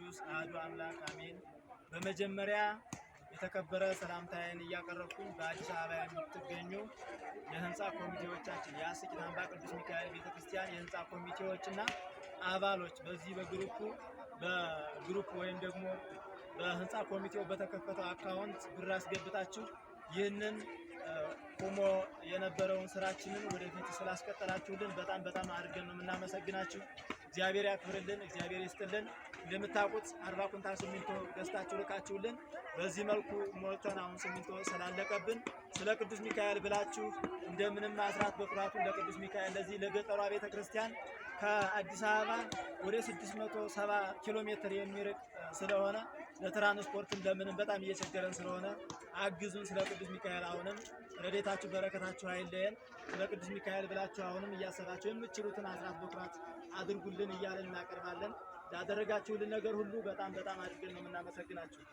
ቅዱስ አሐዱ አምላክ አሜን። በመጀመሪያ የተከበረ ሰላምታዬን እያቀረብኩኝ በአዲስ አበባ የምትገኙ የህንፃ ኮሚቴዎቻችን የአስቂት አምባ ቅዱስ ሚካኤል ቤተክርስቲያን የህንፃ ኮሚቴዎችና አባሎች በዚህ በግሩፕ ወይም ደግሞ በህንፃ ኮሚቴው በተከፈተው አካውንት ብር አስገብታችሁ ይህንን ቆሞ የነበረውን ስራችንን ወደፊት ስላስቀጠላችሁልን በጣም አድርገን ነው የምናመሰግናችሁ። እግዚአብሔር ያክብርልን፣ እግዚአብሔር ይስጥልን። እንደምታውቁት 40 ኩንታል ሲሚንቶ ገዝታችሁ ልካችሁልን በዚህ መልኩ ሞልተን አሁን ሲሚንቶ ስላለቀብን ስለ ቅዱስ ሚካኤል ብላችሁ እንደምንም አስራት በኩራቱ ለቅዱስ ሚካኤል ለዚህ ለገጠሯ ቤተክርስቲያን ከአዲስ አበባ ወደ 670 ኪሎ ሜትር የሚርቅ ስለሆነ ለትራንስፖርት እንደምንም በጣም እየቸገረን ስለሆነ አግዙን። ስለ ቅዱስ ሚካኤል አሁንም ረድኤታችሁ በረከታችሁ አይለየን። ስለ ቅዱስ ሚካኤል ብላችሁ አሁንም እያሰባችሁ የምትችሉትን አስራት በኩራት አድርጉልን እያለን እናቀርባለን። ላደረጋችሁልን ነገር ሁሉ በጣም አድርገን ነው የምናመሰግናችሁ።